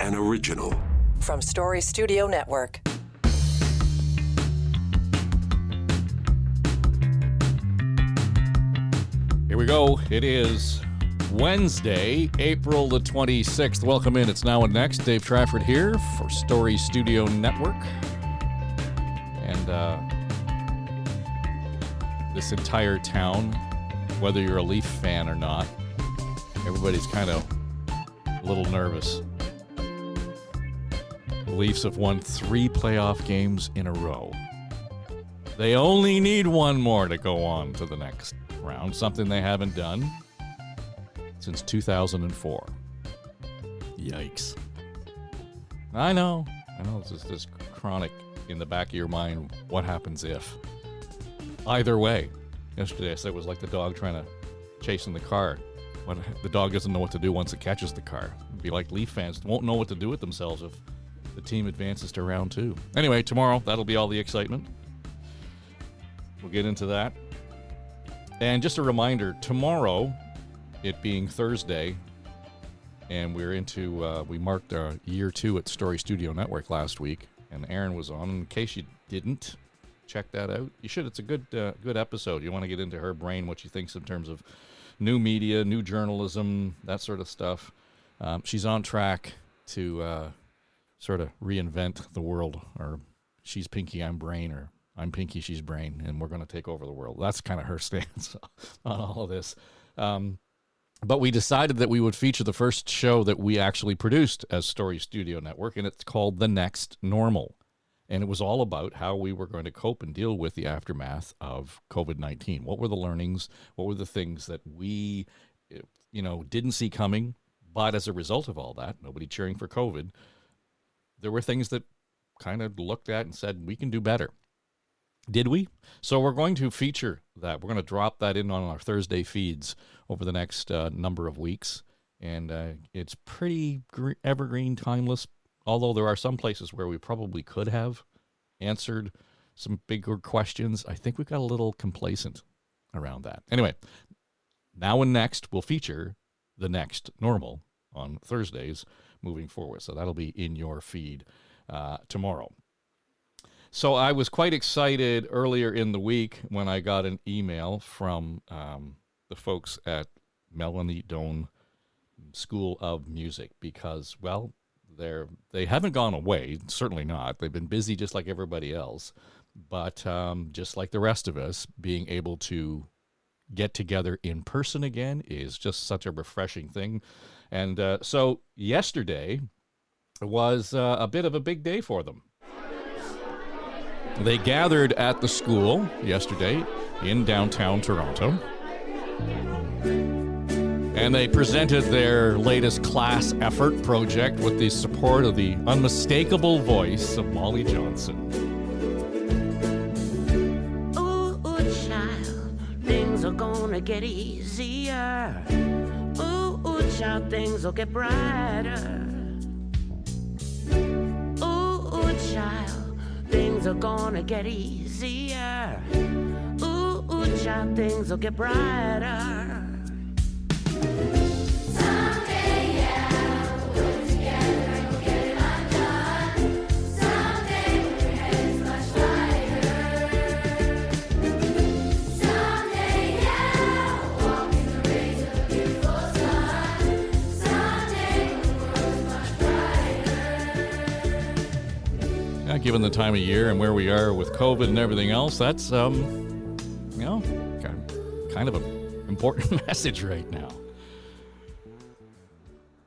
an original. From Story Studio Network. Here we go. It is Wednesday, April the 26th. Welcome in. It's Now and Next. Dave Trafford here for Story Studio Network. And this entire town, whether you're a Leaf fan or not, everybody's kind of a little nervous. The Leafs have won 3 playoff games in a row. They only need one more to go on to the next round, something they haven't done since 2004. Yikes. I know, it's just this chronic in the back of your mind, what happens if? Either way. Yesterday I said it was like the dog trying to chase in the car. When the dog doesn't know what to do once it catches the car. It'd be like Leaf fans won't know what to do with themselves if the team advances to round 2. Anyway, tomorrow, that'll be all the excitement. We'll get into that. And just a reminder, tomorrow, it being Thursday, and we marked our year 2 at Story Studio Network last week, and Erin was on. In case you didn't check that out, you should. It's a good episode. You want to get into her brain, what she thinks in terms of new media, new journalism, that sort of stuff. She's on track to sort of reinvent the world, or she's Pinky, I'm Brain, or I'm Pinky, she's Brain, and we're going to take over the world. That's kind of her stance on all of this. But we decided that we would feature the first show that we actually produced as Story Studio Network, and it's called The Next Normal. And it was all about how we were going to cope and deal with the aftermath of COVID-19. What were the learnings? What were the things that we, didn't see coming? But as a result of all that, nobody cheering for COVID, there were things that kind of looked at and said, we can do better. Did we? So we're going to feature that. We're going to drop that in on our Thursday feeds over the next number of weeks. And it's pretty evergreen, timeless, although there are some places where we probably could have answered some bigger questions. I think we got a little complacent around that. Anyway, Now and Next will feature The Next Normal on Thursdays moving forward. So that'll be in your feed tomorrow. So I was quite excited earlier in the week when I got an email from the folks at Melanie Doane School of Music because, well, they haven't gone away, certainly not. They've been busy just like everybody else, but just like the rest of us, being able to get together in person again is just such a refreshing thing. And so yesterday was a bit of a big day for them. They gathered at the school yesterday in downtown Toronto, and they presented their latest class effort project with the support of the unmistakable voice of Molly Johnson. Ooh, child, things are gonna get easier. Ooh, child, things will get brighter. Ooh, child, things are gonna get easier. Ooh, child, things will get brighter. Someday, yeah, we'll work together and we'll get it undone. Someday, when your head's much lighter. Someday, yeah, we'll walk in the rays of a beautiful sun. Someday, when the world's much brighter. Yeah, given the time of year and where we are with COVID and everything else, that's kind of an important message right now.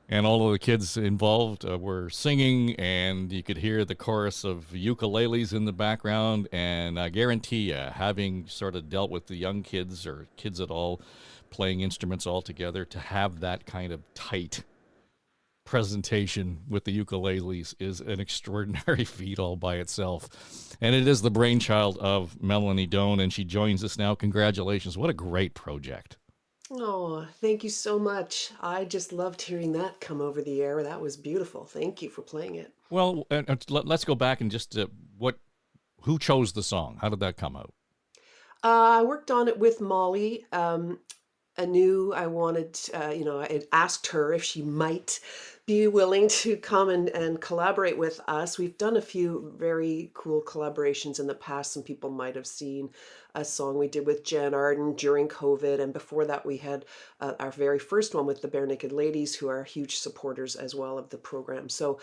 And all of the kids involved were singing, and you could hear the chorus of ukuleles in the background. And I guarantee you, having sort of dealt with the young kids or kids at all playing instruments all together, to have that kind of tight presentation with the ukuleles is an extraordinary feat all by itself. And it is the brainchild of Melanie Doane, and she joins us now. Congratulations. What a great project. Oh, thank you so much. I just loved hearing that come over the air. That was beautiful. Thank you for playing it. Well, let's go back and just who chose the song? How did that come out? I worked on it with Molly. I knew I wanted, I had asked her if she might be willing to come and collaborate with us. We've done a few very cool collaborations in the past. Some people might have seen a song we did with Jan Arden during COVID. And before that, we had our very first one with the Bare Naked Ladies, who are huge supporters as well of the program. So,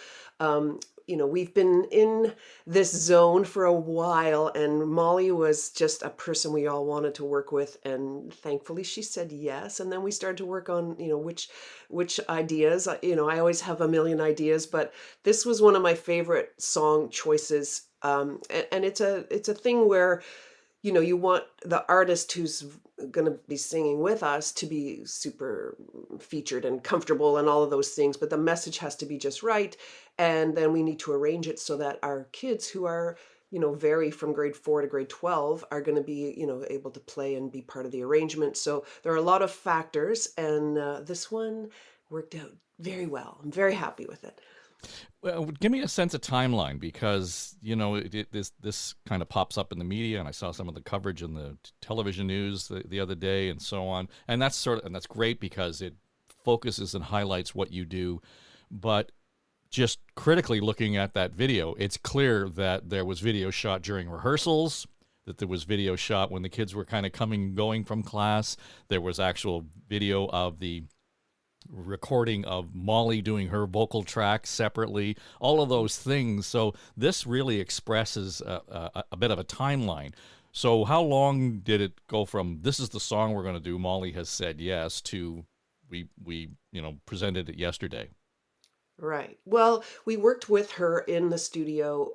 we've been in this zone for a while, and Molly was just a person we all wanted to work with, and thankfully she said yes. And then we started to work on, which ideas. I always have a million ideas, but this was one of my favorite song choices. And it's a thing where you want the artist who's going to be singing with us to be super featured and comfortable and all of those things, but the message has to be just right. And then we need to arrange it so that our kids who are, vary from grade 4 to grade 12 are going to be, able to play and be part of the arrangement. So there are a lot of factors, and this one worked out very well. I'm very happy with it. Well, give me a sense of timeline, because this kind of pops up in the media, and I saw some of the coverage in the television news the other day, and so on. And that's great because it focuses and highlights what you do. But just critically looking at that video, it's clear that there was video shot during rehearsals, that there was video shot when the kids were kind of coming and going from class. There was actual video of the recording of Molly doing her vocal track separately, all of those things. So this really expresses a bit of a timeline. So how long did it go from this is the song we're going to do, Molly has said yes, to we presented it yesterday? Right. Well, we worked with her in the studio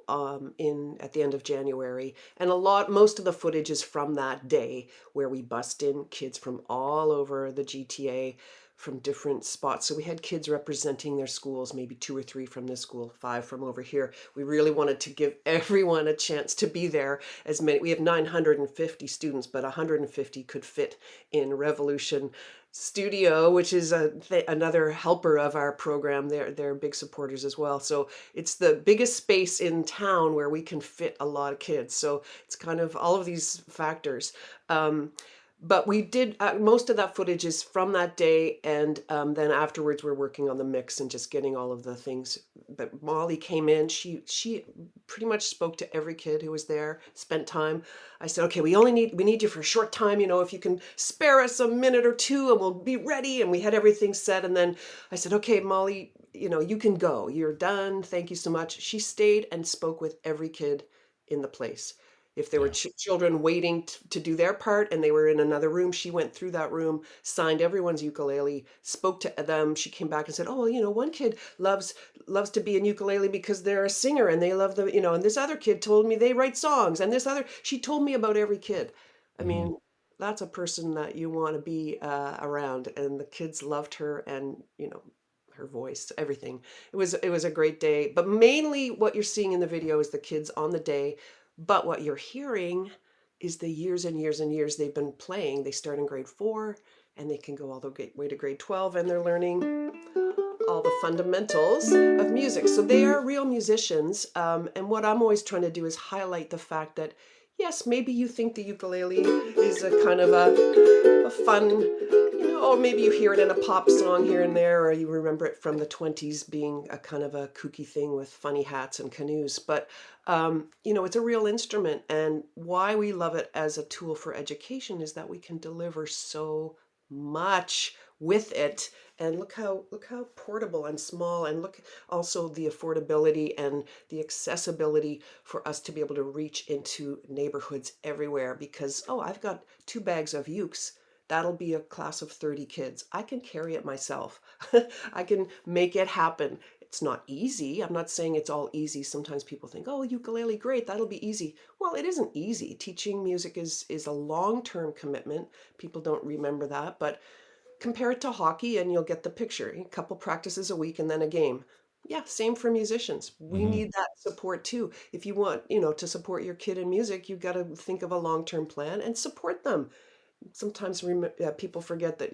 in at the end of January, and most of the footage is from that day where we bust in kids from all over the GTA from different spots. So we had kids representing their schools, maybe 2 or 3 from this school, 5 from over here. We really wanted to give everyone a chance to be there. We have 950 students, but 150 could fit in Revolution Studio, which is another helper of our program. They're big supporters as well. So it's the biggest space in town where we can fit a lot of kids. So it's kind of all of these factors. But we did most of that footage is from that day, and then afterwards we're working on the mix and just getting all of the things. But Molly came in; she pretty much spoke to every kid who was there, spent time. I said, "Okay, we need you for a short time. If you can spare us a minute or two, and we'll be ready." And we had everything set, and then I said, "Okay, Molly, you can go. You're done. Thank you so much." She stayed and spoke with every kid in the place. If there were Yeah. children waiting to do their part and they were in another room, she went through that room, signed everyone's ukulele, spoke to them. She came back and said, "Oh, well, one kid loves to be in ukulele because they're a singer and they love and this other kid told me they write songs, and she told me about every kid." I Hmm. mean, that's a person that you want to be around, and the kids loved her, and her voice, everything. It was a great day, but mainly what you're seeing in the video is the kids on the day. But what you're hearing is the years and years and years they've been playing. They start in grade 4 and they can go all the way to grade 12, and they're learning all the fundamentals of music. So they are real musicians. And what I'm always trying to do is highlight the fact that, yes, maybe you think the ukulele is a kind of a fun, or maybe you hear it in a pop song here and there, or you remember it from the 20s being a kind of a kooky thing with funny hats and canoes. But, it's a real instrument. And why we love it as a tool for education is that we can deliver so much with it. And look how portable and small, and look also the affordability and the accessibility for us to be able to reach into neighborhoods everywhere. Because, I've got 2 bags of ukes. That'll be a class of 30 kids. I can carry it myself. I can make it happen. It's not easy. I'm not saying it's all easy. Sometimes people think, "Oh, ukulele, great, that'll be easy." Well, it isn't easy. Teaching music is a long-term commitment. People don't remember that, but compare it to hockey and you'll get the picture. A couple practices a week and then a game. Yeah, same for musicians. We Hmm. need that support too. If you want, to support your kid in music, you've got to think of a long-term plan and support them. Sometimes people forget that,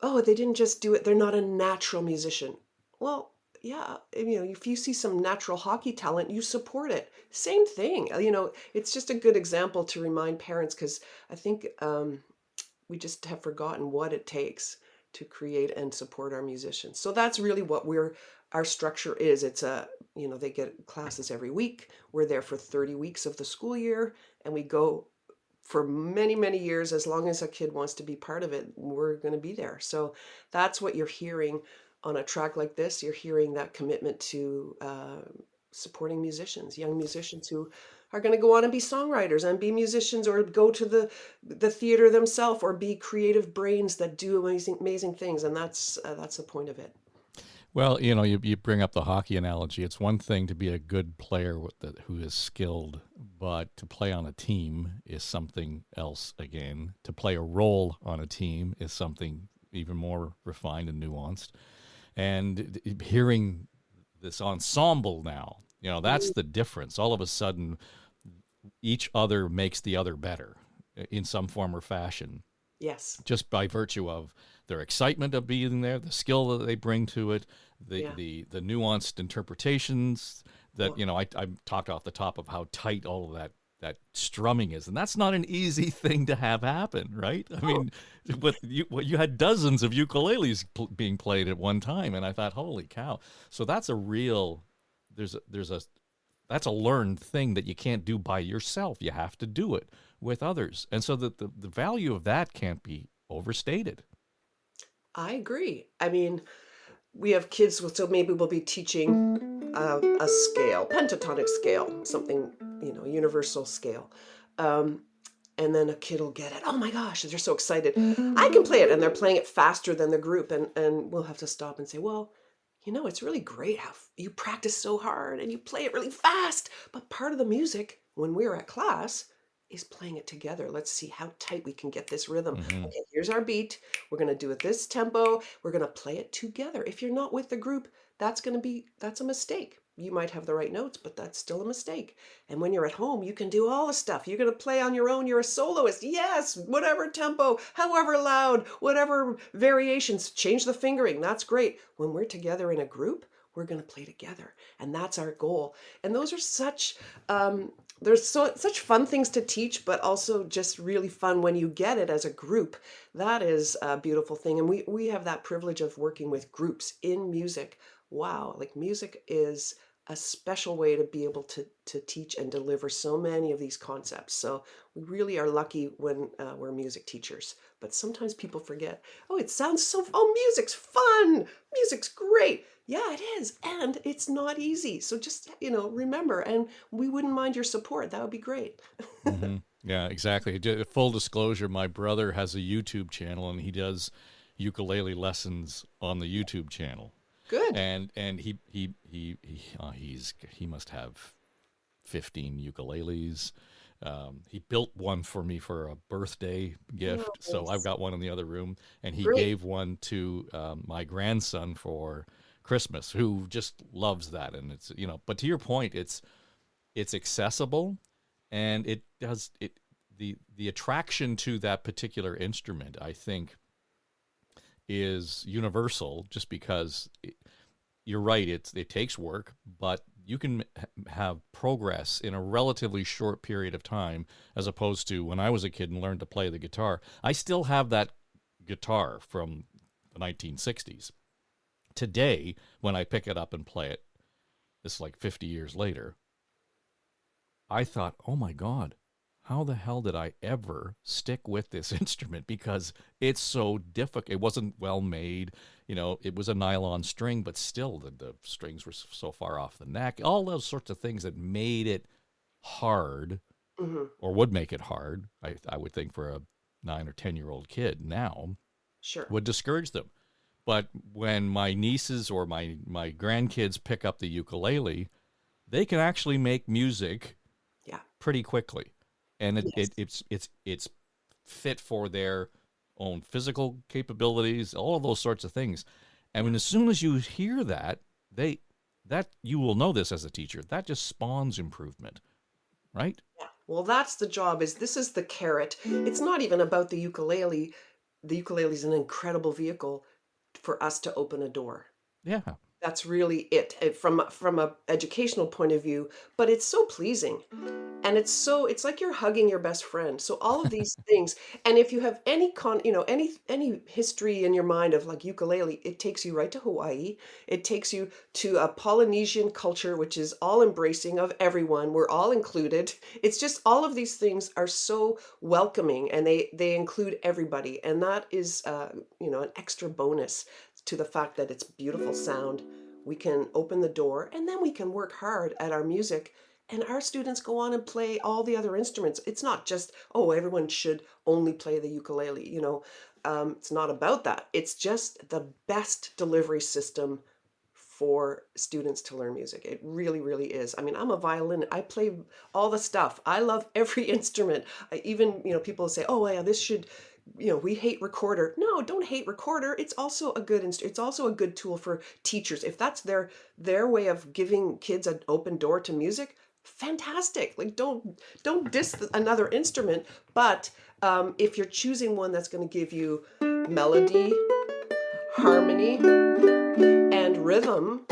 "Oh, they didn't just do it. They're not a natural musician." Well, yeah, if you see some natural hockey talent, you support it. Same thing. It's just a good example to remind parents, because I think we just have forgotten what it takes. to create and support our musicians. So that's really what our structure is. It's they get classes every week. We're there for 30 weeks of the school year, and we go for many, many years. As long as a kid wants to be part of it, we're going to be there. So that's what you're hearing on a track like this. You're hearing that commitment to supporting musicians, young musicians who are going to go on and be songwriters and be musicians, or go to the theater themselves, or be creative brains that do amazing things. And that's the point of it. Well, you bring up the hockey analogy. It's one thing to be a good player who is skilled, but to play on a team is something else again. To play a role on a team is something even more refined and nuanced. And hearing this ensemble now, that's the difference. All of a sudden, each other makes the other better in some form or fashion, Yes. just by virtue of their excitement of being there, the skill that they bring to it, the nuanced interpretations that, I talked off the top of how tight all of that strumming is. And that's not an easy thing to have happen, right? I mean, you had dozens of ukuleles being played at one time. And I thought, holy cow. So that's a real, that's a learned thing that you can't do by yourself. You have to do it with others. And so the value of that can't be overstated. I agree. I mean, we have kids, so maybe we'll be teaching a scale, pentatonic scale, something, universal scale. And then a kid will get it. Oh my gosh, they're so excited. I can play it. And they're playing it faster than the group. And we'll have to stop and say, well, it's really great how you practice so hard and you play it really fast. But part of the music when we're at class is playing it together. Let's see how tight we can get this rhythm. Mm-hmm. Okay, here's our beat. We're going to do it this tempo. We're going to play it together. If you're not with the group, that's a mistake. You might have the right notes, but that's still a mistake. And when you're at home, you can do all the stuff. You're going to play on your own. You're a soloist. Yes, whatever tempo, however loud, whatever variations, change the fingering. That's great. When we're together in a group, we're going to play together. And that's our goal. And those are such fun things to teach, but also just really fun when you get it as a group. That is a beautiful thing. And we have that privilege of working with groups in music. Wow, like music is a special way to be able to teach and deliver so many of these concepts. So we really are lucky when we're music teachers. But sometimes people forget, music's fun. Music's great. Yeah, it is. And it's not easy. So just, remember, and we wouldn't mind your support. That would be great. Mm-hmm. Yeah, exactly. Full disclosure, my brother has a YouTube channel and he does ukulele lessons on the YouTube channel. Good. And he must have 15 ukuleles. He built one for me for a birthday gift, so I've got one in the other room. And he gave one to my grandson for Christmas, who just loves that. And it's but to your point, it's accessible, and it does it. The attraction to that particular instrument, I think, is universal, just because you're right, it takes work, but you can have progress in a relatively short period of time, as opposed to when I was a kid and learned to play the guitar. I still have that guitar from the 1960s. Today, when I pick it up and play it, it's like 50 years later, I thought, oh my God, how the hell did I ever stick with this instrument? Because it's so difficult. It wasn't well made. It was a nylon string, but still the strings were so far off the neck. All those sorts of things that made it hard, Mm-hmm. or would make it hard, I would think, for a 9 or 10-year-old kid now, Sure. would discourage them. But when my nieces or my grandkids pick up the ukulele, they can actually make music pretty quickly. And it's fit for their own physical capabilities, all of those sorts of things. And when as soon as you hear that you will know this as a teacher, that just spawns improvement, right? Yeah. Well, that's the job. This is the carrot. It's not even about the ukulele. The ukulele is an incredible vehicle for us to open a door. Yeah. That's really it from a educational point of view. But it's so pleasing And it's like you're hugging your best friend. So all of these things, and if you have any any history in your mind of like ukulele, it takes you right to Hawaii. It takes you to a Polynesian culture, which is all embracing of everyone. We're all included. It's just all of these things are so welcoming, and they include everybody, and that is an extra bonus to the fact that it's beautiful sound. We can open the door, and then we can work hard at our music, and our students go on and play all the other instruments. It's not just, oh, everyone should only play the ukulele. It's not about that. It's just the best delivery system for students to learn music. It really, really is. I mean, I'm a violin. I play all the stuff. I love every instrument. I even, people say, oh, yeah, this should, we hate recorder. No, don't hate recorder. It's also a good it's also a good tool for teachers. If that's their way of giving kids an open door to music, fantastic. Like don't diss another instrument, but if you're choosing one that's going to give you melody, harmony, and rhythm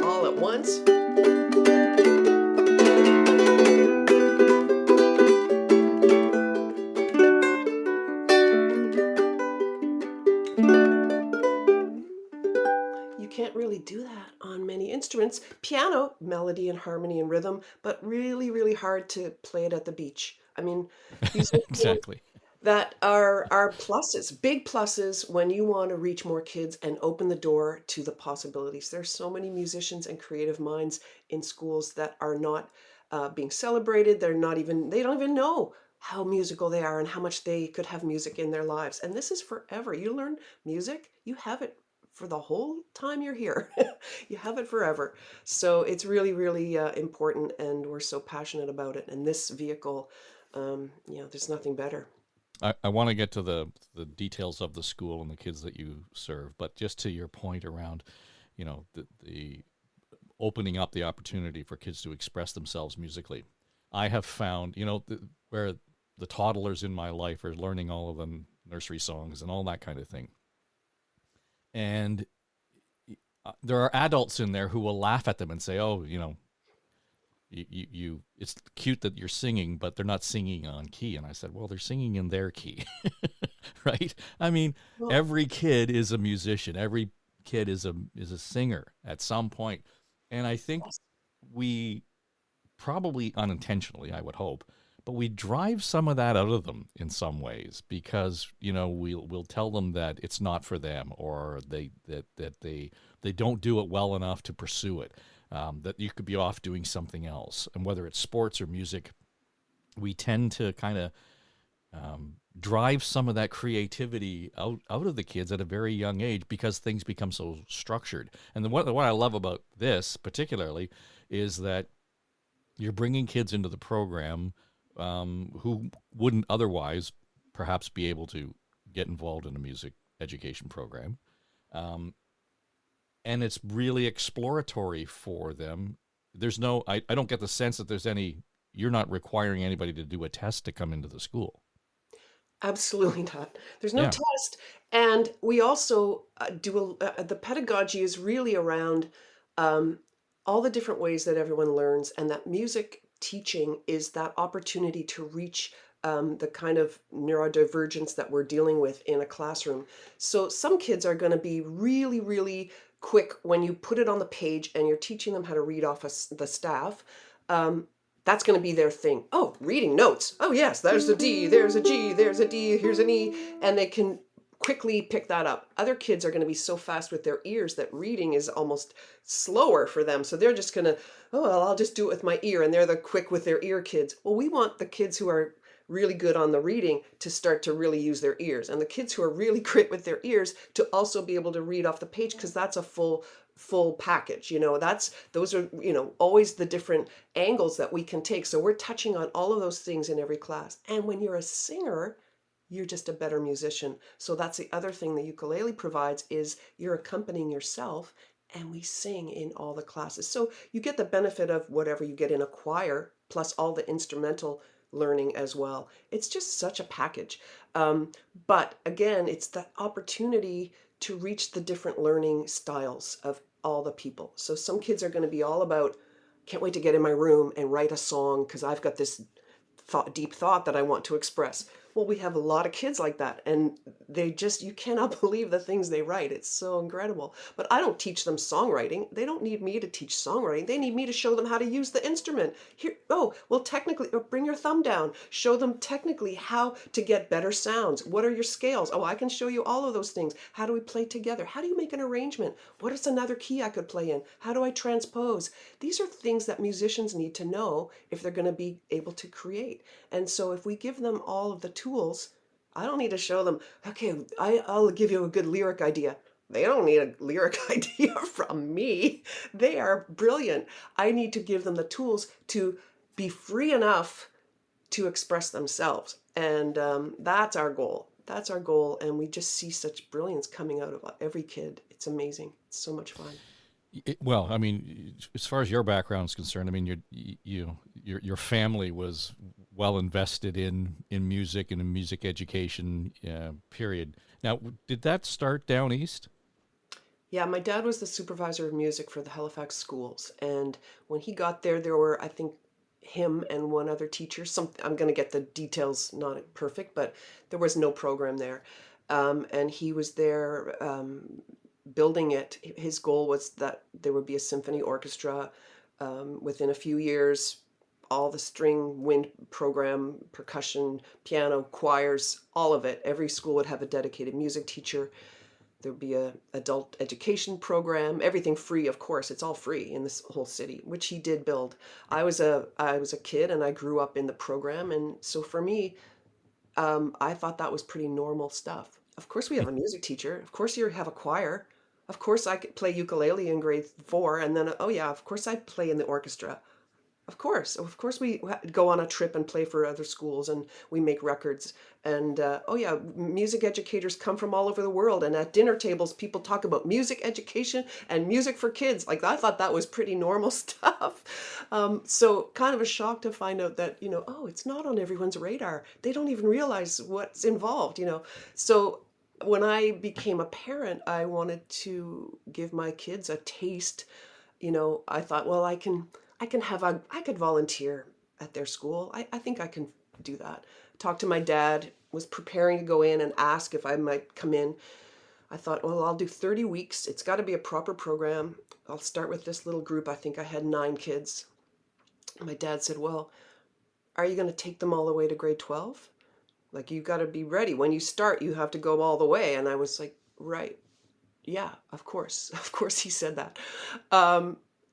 all at once, you can't really do that on many instruments. Piano, melody and harmony and rhythm, but really, really hard to play it at the beach. I mean, these are things Exactly. that are pluses, big pluses when you want to reach more kids and open the door to the possibilities. There's so many musicians and creative minds in schools that are not being celebrated. They don't even know how musical they are and how much they could have music in their lives. And this is forever. You learn music, you have it for the whole time you're here. You have it forever. So it's really, really important, and we're so passionate about it. And this vehicle, there's nothing better. I want to get to the details of the school and the kids that you serve, but just to your point around, the opening up the opportunity for kids to express themselves musically. I have found, where the toddlers in my life are learning all of the nursery songs and all that kind of thing. And there are adults in there who will laugh at them and say, "Oh, it's cute that you're singing, but they're not singing on key." And I said, "Well, they're singing in their key," right? I mean, Well, every kid is a musician. Every kid is a singer at some point, and I think we probably unintentionally, I would hope, but we drive some of that out of them in some ways because we'll tell them that it's not for them, or they don't do it well enough to pursue it. That you could be off doing something else, and whether it's sports or music, we tend to kind of drive some of that creativity out of the kids at a very young age because things become so structured. And what I love about this particularly is that you're bringing kids into the program who wouldn't otherwise perhaps be able to get involved in a music education program. And it's really exploratory for them. I don't get the sense that you're not requiring anybody to do a test to come into the school. absolutely not. There's no Yeah. test. And we also the pedagogy is really around um, all the different ways that everyone learns, and that music teaching is that opportunity to reach the kind of neurodivergence that we're dealing with in a classroom. So some kids are going to be really, really quick when you put it on the page and you're teaching them how to read off the staff. Um, that's going to be their thing. Oh, reading notes. Oh, yes, there's a D, there's a G, there's a D, here's an E. And they can quickly pick that up. Other kids are going to be so fast with their ears that reading is almost slower for them. So they're just going to, oh, well, I'll just do it with my ear. And they're the quick with their ear kids. Well, we want the kids who are really good on the reading to start to really use their ears. And the kids who are really great with their ears to also be able to read off the page, because that's a full package. Those are always the different angles that we can take. So we're touching on all of those things in every class. And when you're a singer, you're just a better musician. So that's the other thing the ukulele provides, is you're accompanying yourself, and we sing in all the classes. So you get the benefit of whatever you get in a choir, plus all the instrumental learning as well. It's just such a package. But again, it's the opportunity to reach the different learning styles of all the people. So some kids are going to be all about, can't wait to get in my room and write a song because I've got this deep thought that I want to express. Well, we have a lot of kids like that, and you cannot believe the things they write. It's so incredible. But I don't teach them songwriting. They don't need me to teach songwriting. They need me to show them how to use the instrument. Here, oh, well, technically, bring your thumb down. Show them technically how to get better sounds. What are your scales? Oh, I can show you all of those things. How do we play together? How do you make an arrangement? What is another key I could play in? How do I transpose? These are things that musicians need to know if they're going to be able to create. And so if we give them all of the tools, I don't need to show them, okay, I'll give you a good lyric idea. They don't need a lyric idea from me. They are brilliant. I need to give them the tools to be free enough to express themselves. And that's our goal. That's our goal. And we just see such brilliance coming out of every kid. It's amazing. It's so much fun. Well, I mean, as far as your background is concerned, I mean, your family was well invested in music and in music education. Period. Now, did that start down east? Yeah, my dad was the supervisor of music for the Halifax schools, and when he got there, there were, I think, him and one other teacher. I'm going to get the details not perfect, but there was no program there, and he was there building it. His goal was that there would be a symphony orchestra within a few years. All the string, wind program, percussion, piano, choirs, all of it. Every school would have a dedicated music teacher. There'd be a adult education program, everything free, of course. It's all free in this whole city, which he did build. I was a kid and I grew up in the program, and so for me, I thought that was pretty normal stuff. Of course, we have a music teacher. Of course, you have a choir. Of course, I could play ukulele in grade 4, and then oh yeah, of course, I play in the orchestra. Of course, we go on a trip and play for other schools, and we make records. And oh yeah, music educators come from all over the world. And at dinner tables, people talk about music education and music for kids. Like I thought that was pretty normal stuff. So kind of a shock to find out that oh, it's not on everyone's radar. They don't even realize what's involved. So when I became a parent, I wanted to give my kids a taste. I thought, well, I could volunteer at their school. I think I can do that. Talked to my dad, was preparing to go in and ask if I might come in. I thought, well, I'll do 30 weeks. It's got to be a proper program. I'll start with this little group. I think I had 9 kids. My dad said, well, are you going to take them all the way to grade 12? Like, you got to be ready. When you start, you have to go all the way. And I was like, right. Yeah, of course. Of course he said that.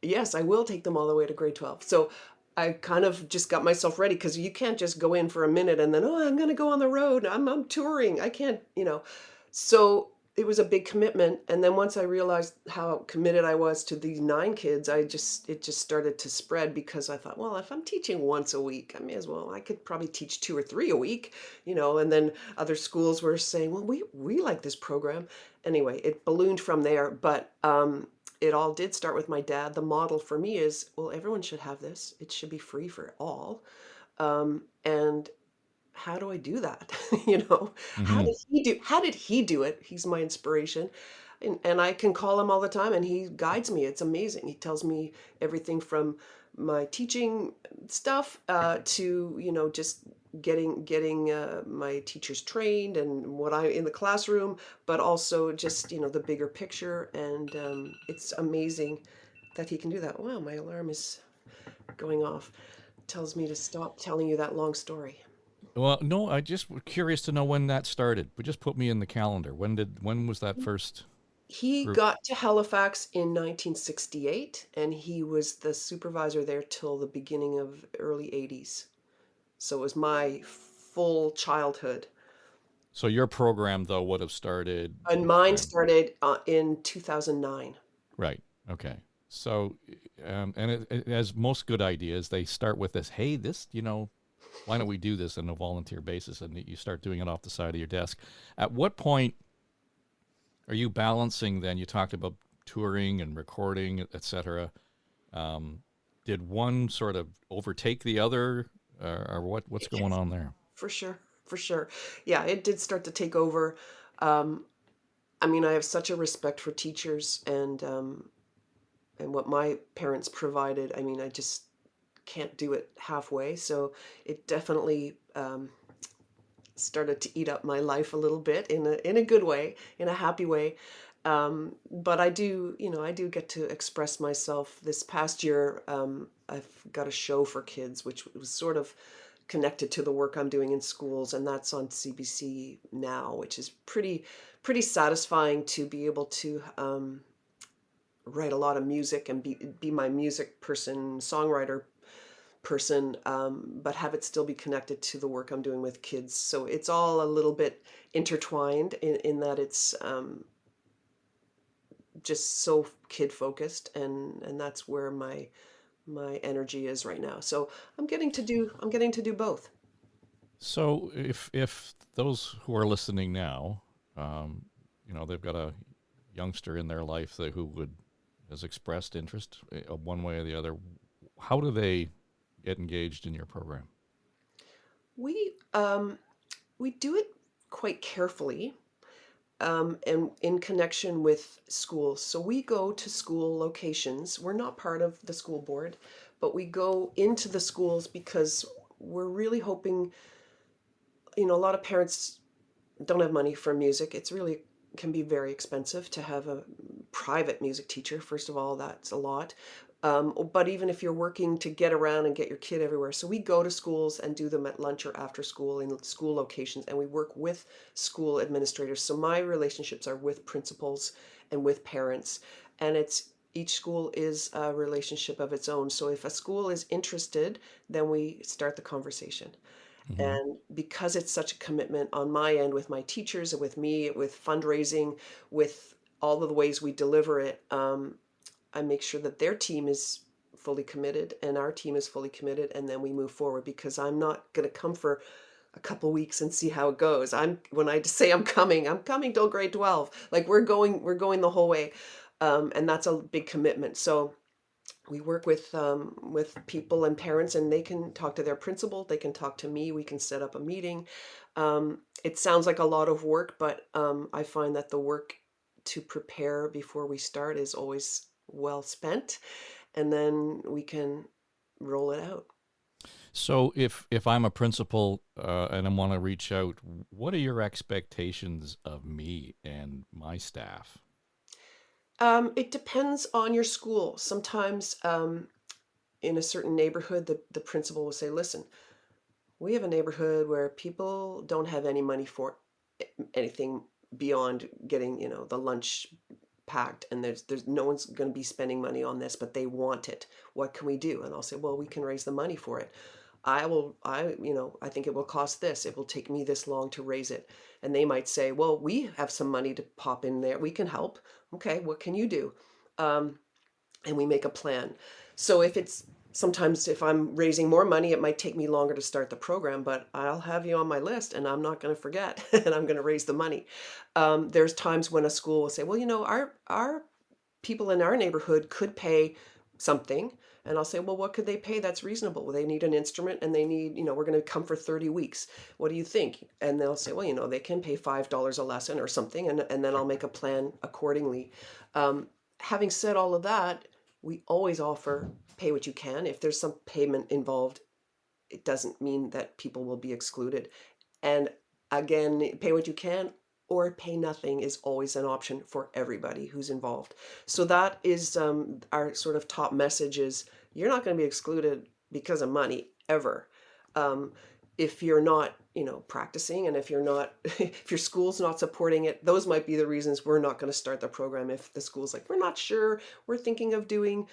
Yes, I will take them all the way to grade 12. So I kind of just got myself ready because you can't just go in for a minute and then, oh, I'm going to go on the road. I'm touring. I can't. So it was a big commitment. And then once I realized how committed I was to these 9 kids, it just started to spread because I thought, well, if I'm teaching once a week, I may as well, I could probably teach 2 or 3 a week, and then other schools were saying, well, we like this program. Anyway, it ballooned from there, but, it all did start with my dad. The model for me is, well, everyone should have this. It should be free for all. And how do I do that? How Hmm. did he do it? He's my inspiration. And I can call him all the time and he guides me. It's amazing. He tells me everything from my teaching stuff to, just getting my teachers trained and what I in the classroom, but also just, the bigger picture. And it's amazing that he can do that. Wow, my alarm is going off. Tells me to stop telling you that long story. Well, no, I just was curious to know when that started. But just put me in the calendar. When was that first He group? got to Halifax in 1968, and he was the supervisor there till the beginning of early 80s. So it was my full childhood. So your program though would have started, And mine um, started in 2009. right? Okay. So, and as most good ideas, they start with this. Hey, why don't we do this on a volunteer basis? And you start doing it off the side of your desk. At what point are you balancing? Then you talked about touring and recording, etc. Did one sort of overtake the other, or what's going on there? For sure, for sure. Yeah, it did start to take over. Um, I mean, I have such a respect for teachers, and and what my parents provided, I mean, I just can't do it halfway. So it definitely started to eat up my life a little bit in a good way, in a happy way. But I do, I do get to express myself. This past year, I've got a show for kids, which was sort of connected to the work I'm doing in schools, and that's on CBC now, which is pretty satisfying to be able to write a lot of music and be my music person, songwriter person, but have it still be connected to the work I'm doing with kids. So it's all a little bit intertwined in that it's just so kid focused, and that's where my energy is right now. So I'm getting to do both. So if those who are listening now, they've got a youngster in their life who would has expressed interest one way or the other, how do they get engaged in your program? We we do it quite carefully, and in connection with schools. So we go to school locations. We're not part of the school board, but we go into the schools because we're really hoping, a lot of parents don't have money for music. It's really can be very expensive to have a private music teacher. First of all, that's a lot. But even if you're working to get around and get your kid everywhere, so we go to schools and do them at lunch or after school in school locations, and we work with school administrators. So my relationships are with principals and with parents, and it's each school is a relationship of its own. So if a school is interested, then we start the conversation. Mm-hmm. And because it's such a commitment on my end with my teachers and with me, with fundraising, with all of the ways we deliver it, I make sure that their team is fully committed and our team is fully committed, and then we move forward because I'm not going to come for a couple weeks and see how it goes. When I say I'm coming till grade 12. Like we're going the whole way, and that's a big commitment. So we work with people and parents, and they can talk to their principal, they can talk to me, we can set up a meeting. It sounds like a lot of work, but I find that the work to prepare before we start is always well spent, and then we can roll it out. So if I'm a principal and I want to reach out, what are your expectations of me and my staff? It depends on your school. Sometimes in a certain neighborhood, the principal will say, listen, we have a neighborhood where people don't have any money for anything beyond getting, the lunch packed, and there's no one's going to be spending money on this, but they want it. What can we do? And I'll say, well, we can raise the money for it. I think it will cost this. It will take me this long to raise it. And they might say, well, we have some money to pop in there. We can help. Okay, what can you do? Um, and we make a plan. So sometimes if I'm raising more money, it might take me longer to start the program, but I'll have you on my list and I'm not going to forget and I'm going to raise the money. There's times when a school will say, well, our people in our neighborhood could pay something. And I'll say, well, what could they pay that's reasonable? Well, they need an instrument and they need, we're going to come for 30 weeks. What do you think? And they'll say, well, they can pay $5 a lesson or something. And then I'll make a plan accordingly. Having said all of that, we always offer pay what you can. If there's some payment involved, it doesn't mean that people will be excluded. And again, pay what you can or pay nothing is always an option for everybody who's involved. So that is our sort of top message is you're not going to be excluded because of money ever. If you're not, practicing, and if you're not, if your school's not supporting it, those might be the reasons we're not going to start the program. If the school's like, we're not sure, we're thinking of doing,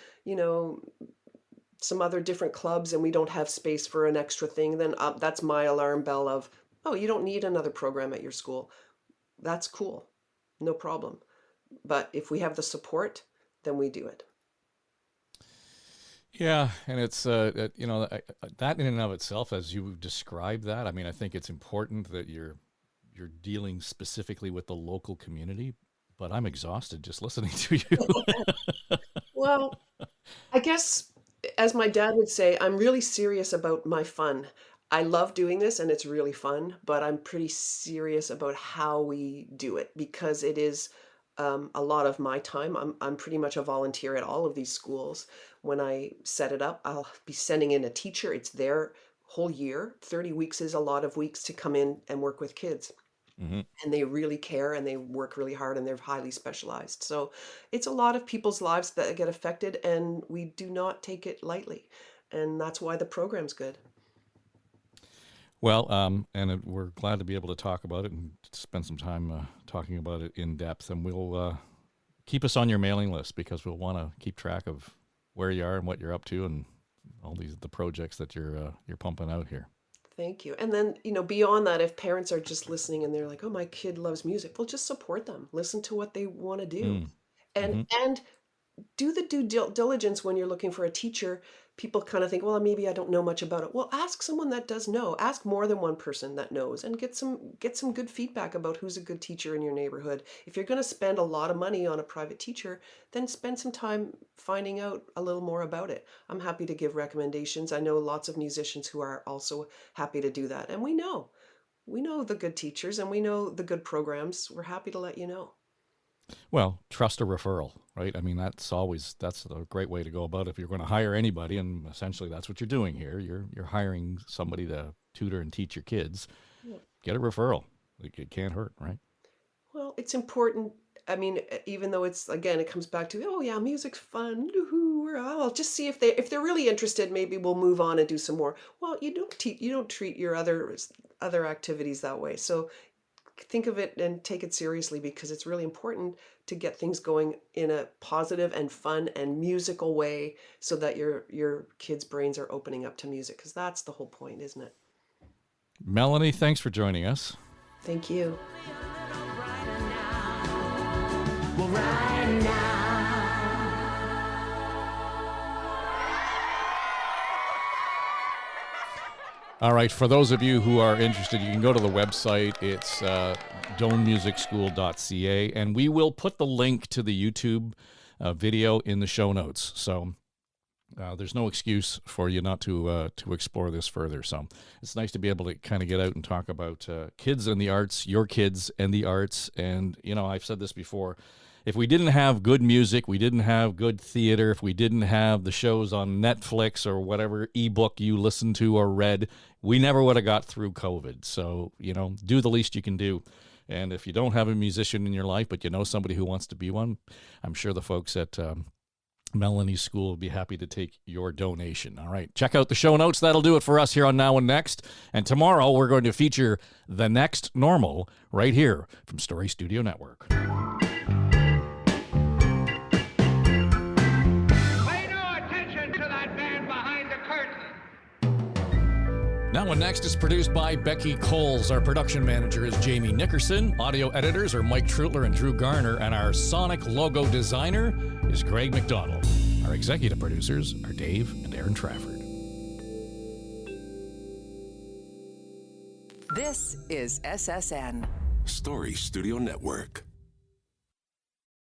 some other different clubs and we don't have space for an extra thing, then that's my alarm bell of, oh, you don't need another program at your school. That's cool. No problem. But if we have the support, then we do it. Yeah, and it's that in and of itself, as you describe that. I mean, I think it's important that you're dealing specifically with the local community. But I'm exhausted just listening to you. Well, I guess, as my dad would say, I'm really serious about my fun. I love doing this and it's really fun, but I'm pretty serious about how we do it because it is a lot of my time. I'm pretty much a volunteer at all of these schools. When I set it up, I'll be sending in a teacher. It's their whole year. 30 weeks is a lot of weeks to come in and work with kids. Hmm. And they really care and they work really hard and they're highly specialized. So it's a lot of people's lives that get affected, and we do not take it lightly. And that's why the program's good. Well, we're glad to be able to talk about it and spend some time talking about it in depth. And we'll keep us on your mailing list, because we'll want to keep track of where you are and what you're up to and all the projects that you're pumping out here. Thank you. And then, beyond that, if parents are just listening and they're like, "Oh, my kid loves music," well, just support them. Listen to what they want to do. Mm. And Hmm. and do the diligence when you're looking for a teacher. People kind of think, well, maybe I don't know much about it. Well, ask someone that does know. Ask more than one person that knows, and get some good feedback about who's a good teacher in your neighborhood. If you're going to spend a lot of money on a private teacher, then spend some time finding out a little more about it. I'm happy to give recommendations. I know lots of musicians who are also happy to do that. And we know the good teachers and we know the good programs. We're happy to let you know. Well, trust a referral, right? I mean, that's a great way to go about it. If you're going to hire anybody, and essentially that's what you're doing here, you're hiring somebody to tutor and teach your kids. Yeah. Get a referral. It can't hurt, right? Well, it's important. I mean, even though it comes back to, oh yeah, music's fun. Woohoo, I'll just see if they're really interested. Maybe we'll move on and do some more. Well, you don't treat your other activities that way. So think of it and take it seriously, because it's really important to get things going in a positive and fun and musical way, so that your kids' brains are opening up to music, because that's the whole point, isn't it? Melanie, thanks for joining us. Thank you. Well, right now. All right, for those of you who are interested, you can go to the website. It's doanemusicschool.ca, and we will put the link to the YouTube video in the show notes. So there's no excuse for you not to explore this further. So it's nice to be able to kind of get out and talk about kids and the arts, your kids and the arts. And, I've said this before. If we didn't have good music, we didn't have good theater, if we didn't have the shows on Netflix or whatever ebook you listened to or read, we never would have got through COVID. So, do the least you can do. And if you don't have a musician in your life, but you know somebody who wants to be one, I'm sure the folks at Melanie's school will be happy to take your donation. All right, check out the show notes. That'll do it for us here on Now and Next. And tomorrow we're going to feature The Next Normal right here from Story Studio Network. Now and Next is produced by Becky Coles. Our production manager is Jamie Nickerson. Audio editors are Mike Trutler and Drew Garner. And our sonic logo designer is Greg McDonald. Our executive producers are Dave and Aaron Trafford. This is SSN. Story Studio Network.